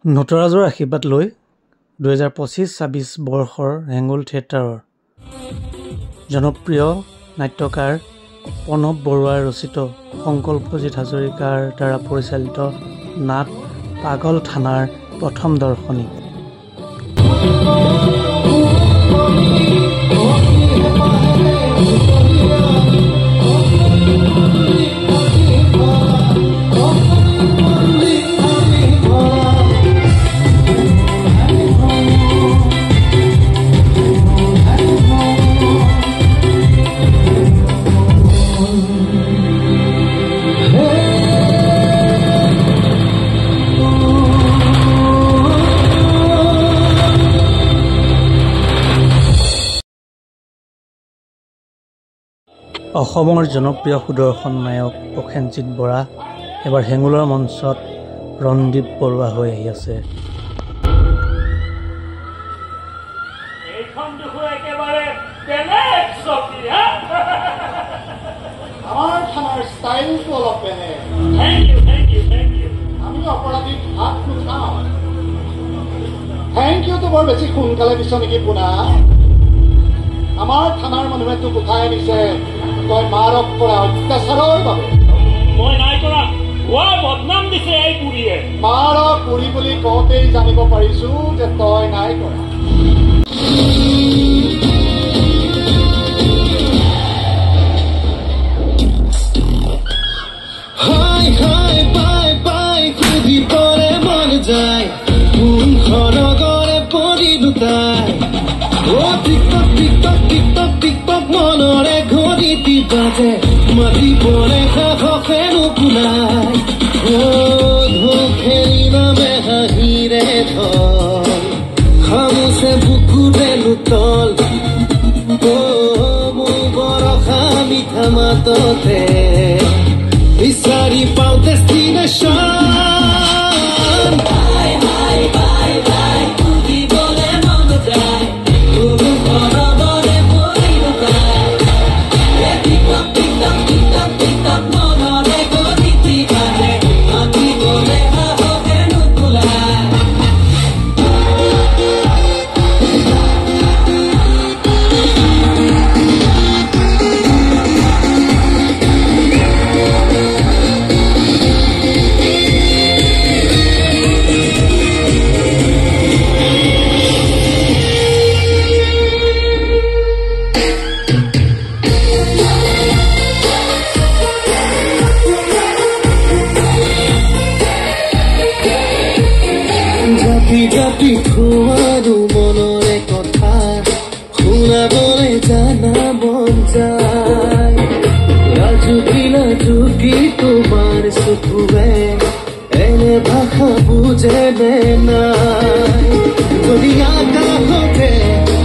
নটৰাজৰ আশীৰ্বাদ লৈ 2025-26 বৰ্ষৰ হেঙ্গুল থিয়েটাৰৰ জনপ্ৰিয় নাট্যকাৰ প্ৰণৱ বৰুৱাৰ ৰচিত সংকল্পজিৎ হাজৰিকাৰ দ্বাৰা পৰিচালিত নাট পাগল থানাৰ প্ৰথম দৰ্শনী। অসমৰ জনপ্ৰিয় সুদৰ্শন নায়ক প্ৰসেনজিৎ বৰা এবাৰ হেঙ্গুলৰ মঞ্চত ৰণদীপ বৰুৱা হৈ আহি আছে। আমাৰ থানাৰ ষ্টাইলটো অলপ বেলেগ। আমি অপৰাধীক হাত নুঠাওঁ। থেংক ইউটো বৰ বেছি সোনকালে দিছ নেকি পুনা? আমাৰ থানাৰ মানুহে তোক উঠাই আনিছে তই মাৰক কৰা অত্যাচাৰৰ বাবে। মই নাই কৰা, বদনাম দিছে এই বুঢ়ীয়ে। মাৰক বুঢ়ী বুলি কওঁতেই জানিব পাৰিছো যে তই নাই কৰা। সুধিবৰে মন যায় কোনখনগৰে পৰি দুটাই টিকটক টিকটক টিকটক টিকটক মনৰে ঘড়ী টিপাতে মাতিবৰে সাহসে নুকুলাই খেলি নামে হাঁহিৰে থল খামুচে বুকুৰে লুতল মোৰ বৰষা মিঠা মাততে বিচাৰি পাওঁ ডেষ্টিনেশ্যন। জাপি খোৱাৰো মনৰে কথা শুনাবলৈ জানা মন যায় লাজুকি তোমাৰ চকুৱে এনে ভাষা বুজে নে নাই যদি আকাশতে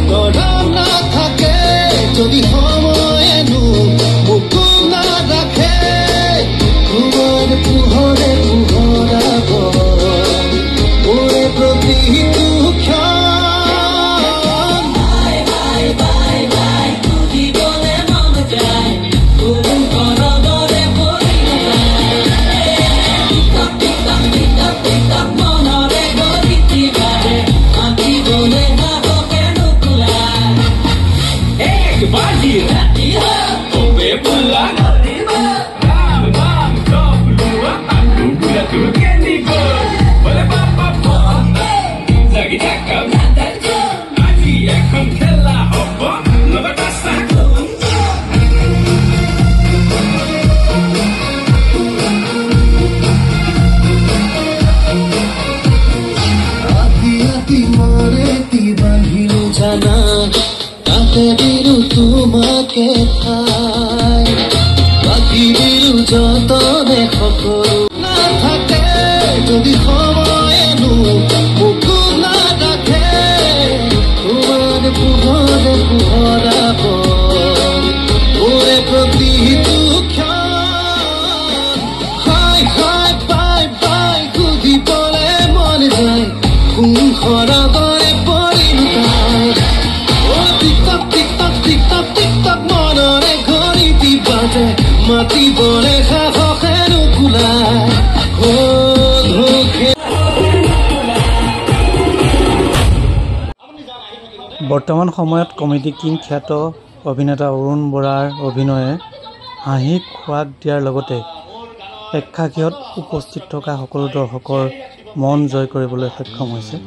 তৰা নাথাকে যদি সময়েনো মোকো নাৰাখে তোমাৰ পোহৰে পোহৰাব প্ৰতিটো ক্ষণ সুধিবলে মন যায় কোনখনগৰে পৰি মনৰে গতি বাঢ়ে আঁকিবলে সাহসে নুকুলাই বৰ্তমান সময়ত কমেডি কিং খ্যাত অভিনেতা অৰুণ বৰাৰ অভিনয়ে হাঁহি খোৱাক দিয়াৰ লগতে প্ৰেক্ষাগৃহত উপস্থিত থকা সকলো দৰ্শকৰ মন জয় কৰিবলৈ সক্ষম হৈছে।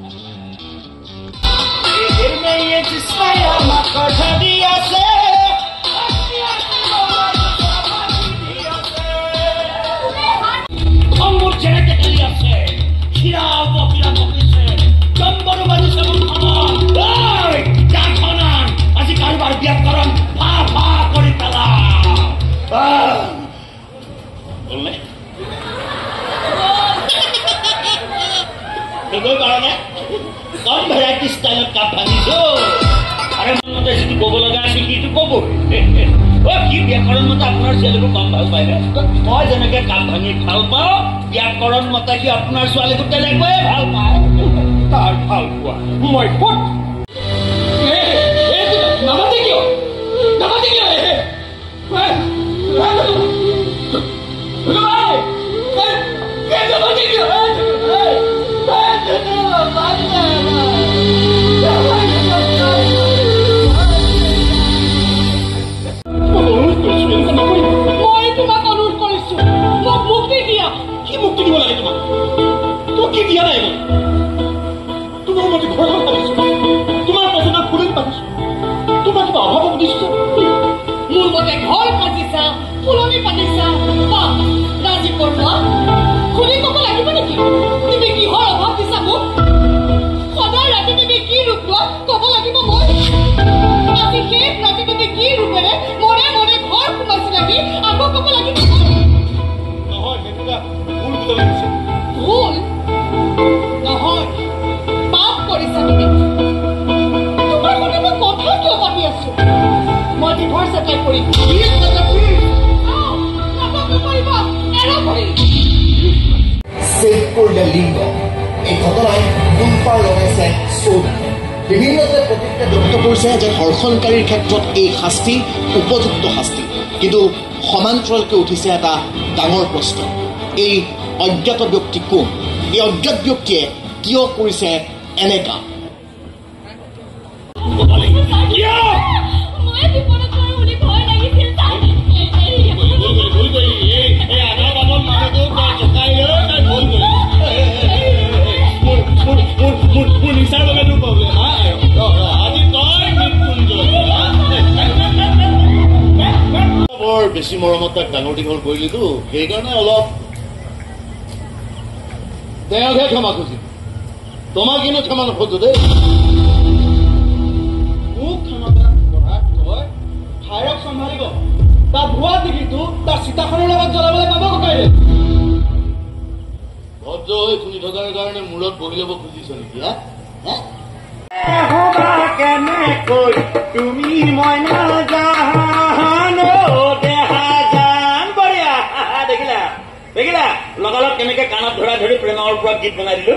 কম ভেৰাইটি ষ্টাইলত কাপ ভাঙিছো আৰু মনতে যিটো ক'ব লগা আছে সেইটো ক'ব কি ব্যাকৰণ মতে আপোনাৰ ছোৱালীকো কম ভাল পায় মই যেনেকে কাপ ভাঙি ভাল পাওঁ ব্যাকৰণ মতে কি আপোনাৰ ছোৱালীকো তেনেকৈয়ে ভাল পায় তাৰ ভাল পোৱা মই ক'ত নামাতে কিয় লিংগ এই ঘটনাই গুণপাৰ লগাইছে চৌধুৰী বিভিন্নজনে প্ৰতিক্ৰিয়া ব্যক্ত কৰিছে যে ধৰ্ষণকাৰীৰ ক্ষেত্ৰত এই শাস্তি উপযুক্ত শাস্তি, কিন্তু সমান্তৰালকৈ উঠিছে এটা ডাঙৰ প্ৰশ্ন, এই অজ্ঞাত ব্যক্তি কোন? এই অজ্ঞাত ব্যক্তিয়ে কিয় কৰিছে এনে কাম? বৰ বেছি মৰমত তাক ডাঙৰ দীঘল কৰিলিতো, সেইকাৰণে অলপ তেওঁকহে ক্ষমা খুজিম, তোমাক কিন্তু ক্ষমা নোখোজো দেই। মোক ক্ষমা কৰা তই ঠাইৰক চম্ভালিব, তাৰ ভুৱা টিভিটো তাৰ চিতাখনৰ লগত জ্বলাবলৈ পাব ককাই। ভদ্ৰ হৈ শুনি থকাৰ কাৰণে মূৰত বহি ল'ব খুজিছ নেকি? কেনেকৈ তুমি মই নাজানো দেহা জান বঢ়িয়া দেখিলা দেখিলা লগালগ কেনেকে কাণত ধৰা ধৰি প্ৰেমৰ ওপৰত গীত বনাই দিলো।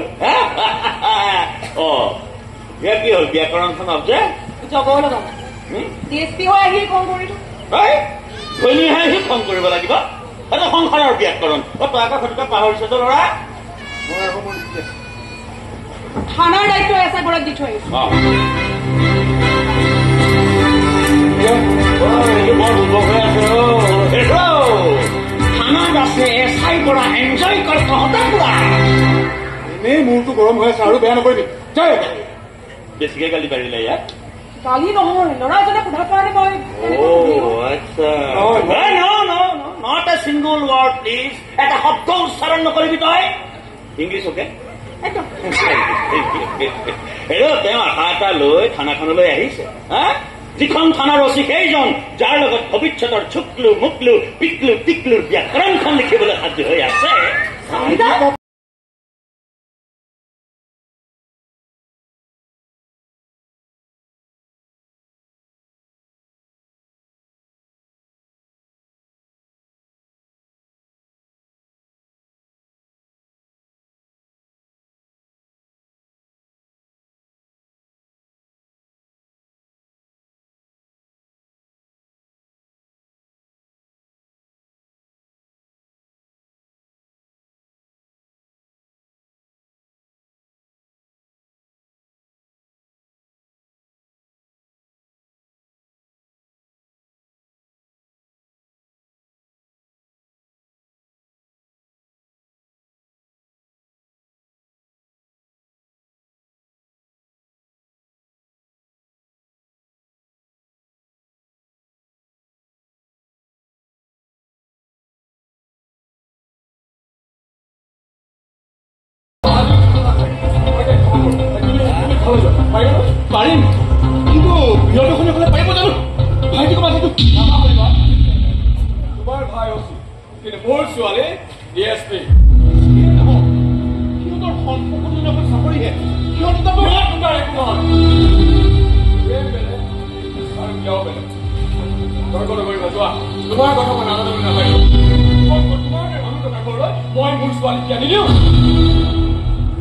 ইয়াৰ কি হ'ল ব্যাকৰণখন যে ধনীহে সি খং কৰিব লাগিব, সেইটো সংসাৰৰ ব্যাকৰণ। তই আকৌ সেইটোকে পাহৰিছ তো ল'ৰা। মই আকৌ মোৰ থানাৰ দায়িত্ব এছা ঘৰত দি থৈ আহিছো। থানাত আছে এছাই পৰা এনজয় কৰ তহঁতে পুৰা। এনেই মূৰটো গৰম হৈ আছে আৰু বেয়া নকৰিবি। বেছিকে গালি পাৰিলে ইয়াত গালি নহয়, ল'ৰাজনে সোধা কাৰণে মই not a single word please, এটা শব্দ উচ্চাৰণ নকৰিবি তই। English okay? তেওঁ আশা এটা লৈ থানাখনলৈ আহিছে, যিখন থানাৰ অচি সেইজন যাৰ লগত ভৱিষ্যতৰ চুকলু মুকলু পিকলু টিকলুৰ ব্যাকৰণখন লিখিবলৈ সাজু হৈ আছে। পাৰিম কিন্তু বিয়ৰখনে ক'লে পাৰিব জানো ভাইটিক মাতিটো তোমাৰ ভাই আছে কিন্তু মোৰ ছোৱালী ডিএছপি সিহঁতৰ সম্পূৰ্ণ চাকৰিহে সিহঁতৰ তোমাৰ একো নহয় তোমাৰ কথা মই নাজানো নাপাৰিব মই মোৰ ছোৱালী কি আনিলো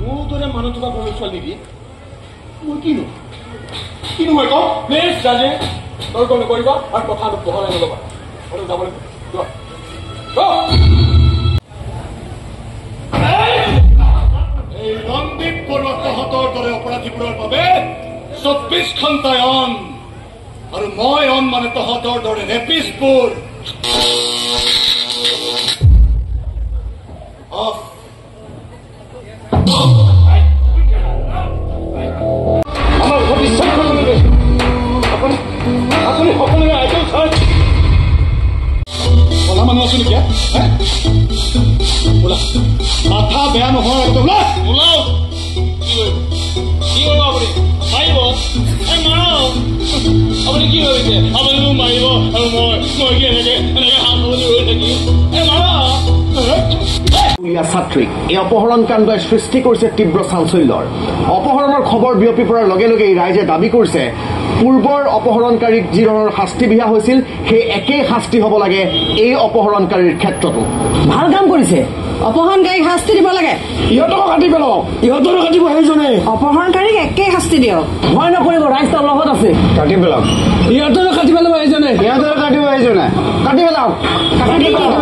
মোৰ দৰে মানুহ থকা ঘৰৰ ছোৱালী নেকি মই কিনো মই কওঁ প্লিজ জাজে তৰ্ক নকৰিবা আৰু কথা বহলাই নল'বা যাবলৈ এই ৰঞ্জিত বৰুৱা তহঁতৰ দৰে অপৰাধীবোৰৰ বাবে 24 ঘণ্টাই অন আৰু মই অন মানে তহঁতৰ দৰে ৰেপিষ্টবোৰ অফ আমাৰ ভৱিষ্যত আপুনি সকলোৰে আইডল চাই কলা মানুহ আছো নেকি ওলা মাথা বেয়া নহয় একদম ওলাও কি কৰিব আপুনি মাৰিব আপুনি কি ভাবিছে আপুনি মোক মাৰিব আৰু মই কি এনেকে হাত ধৰি ৰৈ থাকিম ছাত্ৰীক এই অপহৰণ কাণ্ডই সৃষ্টি কৰিছে তীব্ৰ চাঞ্চল্যৰ অপহৰণৰ খবৰ বিয়পি পৰাৰ লগে লগে ৰাইজে দাবী কৰিছে পূৰ্বৰ অপহৰণকাৰীক যি ধৰণৰ শাস্তি বিহা হৈছিল সেই একেই শাস্তি হ'ব লাগে এই অপহৰণকাৰীৰ ক্ষেত্ৰতো ভাল কাম কৰিছে অপহৰণকাৰীক শাস্তি দিব লাগে ইহঁতকো কাটি পেলাওক ইহঁতৰো কাটিব সেইজনে অপহৰণকাৰীক একেই শাস্তি দিয়ক ভয় নকৰিব ৰাইজ তাৰ লগত আছে কাটি পেলাওক ইহঁতৰো কাটি পেলাব সেইজনে ইহঁতৰো কাটিব সেইজনে কাটি পেলাওক কাটি পেলাওক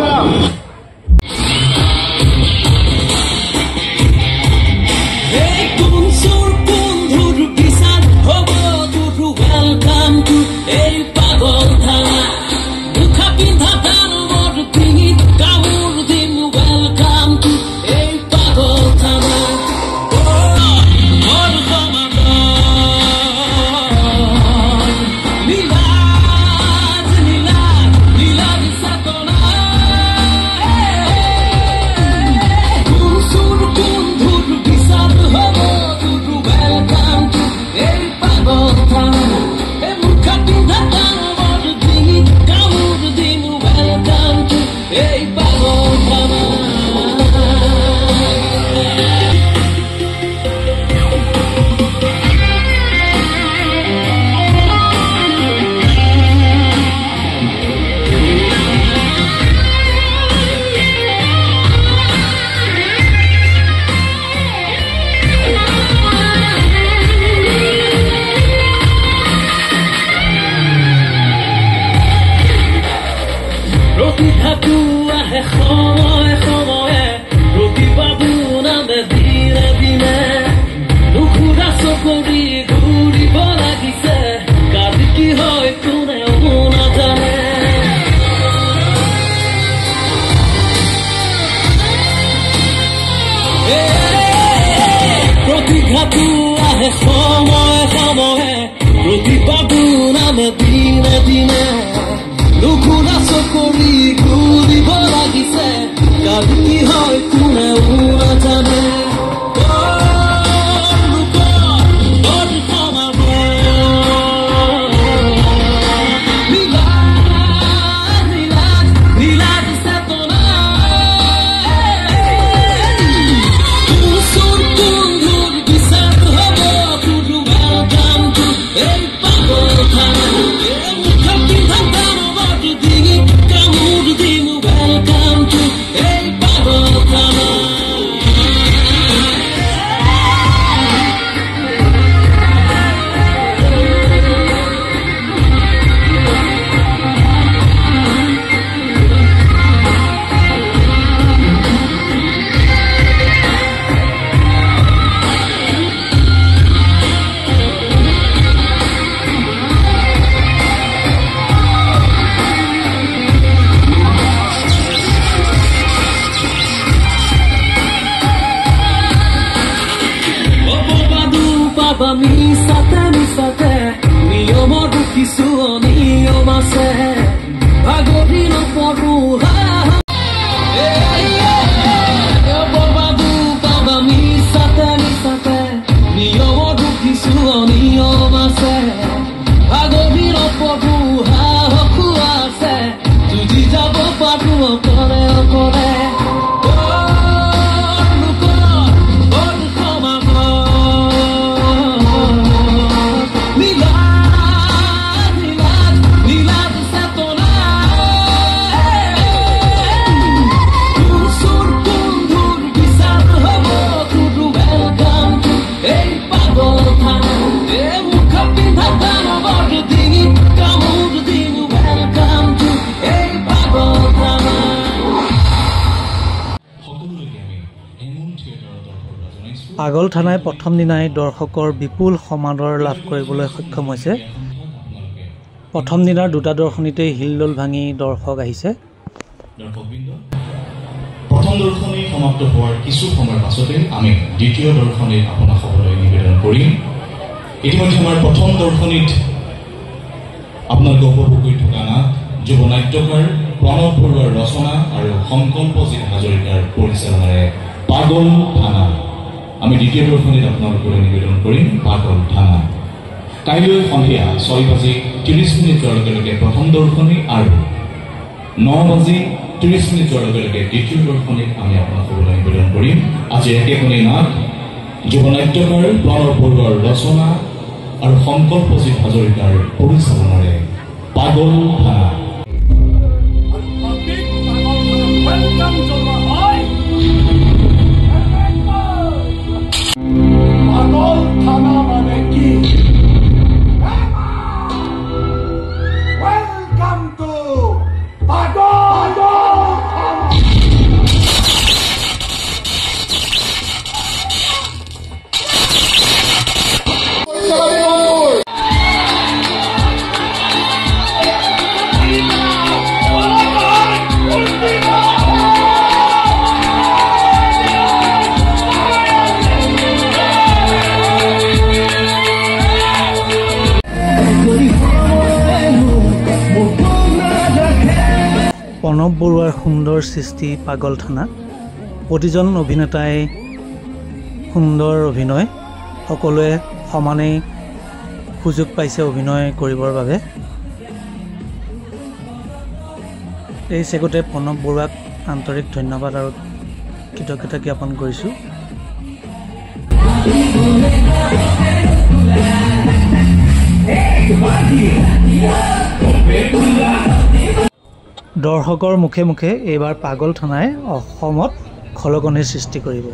নিয়ম পাগল থানাই প্ৰথম দিনাই দৰ্শকৰ বিপুল সমাদৰ লাভ কৰিবলৈ সক্ষম হৈছে। প্ৰথম দিনাৰ দুটা দৰ্শনীতেই হিলদোল ভাঙি দৰ্শক আহিছে। প্ৰথম দৰ্শনী সমাপ্ত হোৱাৰ কিছু সময়ৰ পাছতে আমি দ্বিতীয় দৰ্শনীত আপোনাসকললৈ নিবেদন কৰিম। ইতিমধ্যে আমাৰ প্ৰথম দৰ্শনীত আপোনালোকে উপভোগ কৰি থকা নাট যুৱ নাট্যকাৰ প্ৰণৱ বৰুৱাৰ ৰচনা আৰু সংকল্পজিৎ হাজৰিকাৰ পৰিচালনাৰে পাগল থানা। আমি দ্বিতীয় দৰ্শনীত আপোনালোকলৈ নিবেদন কৰিম পাগল থানা। কাইলৈ সন্ধিয়া 6:30 যোৱাৰ লগে লগে প্ৰথম দৰ্শনী আৰু 9:30 যোৱাৰ লগে লগে দ্বিতীয় দৰ্শনীত আমি আপোনালোকলৈ নিবেদন কৰিম আজি একেখনি নাট যুৱ নাট্যকাৰ প্ৰণৱ বৰুৱাৰ ৰচনা আৰু সংকল্পজিৎ হাজৰিকাৰ পৰিচালনাৰে পাগল থানা। পাগল থানা মানে কি? ওয়েলকাম টু পাগল থানা। প্ৰণৱ বৰুৱাৰ সুন্দৰ সৃষ্টি পাগল থানা। প্ৰতিজন অভিনেতাই সুন্দৰ অভিনয়, সকলোৱে সমানেই সুযোগ পাইছে অভিনয় কৰিবৰ বাবে। এই চেগতে প্ৰণৱ বৰুৱাক আন্তৰিক ধন্যবাদ আৰু কৃতজ্ঞতা জ্ঞাপন কৰিছোঁ। দৰ্শকৰ মুখে মুখে এইবাৰ পাগল থানাই অসমত খলকনিৰ সৃষ্টি কৰিব।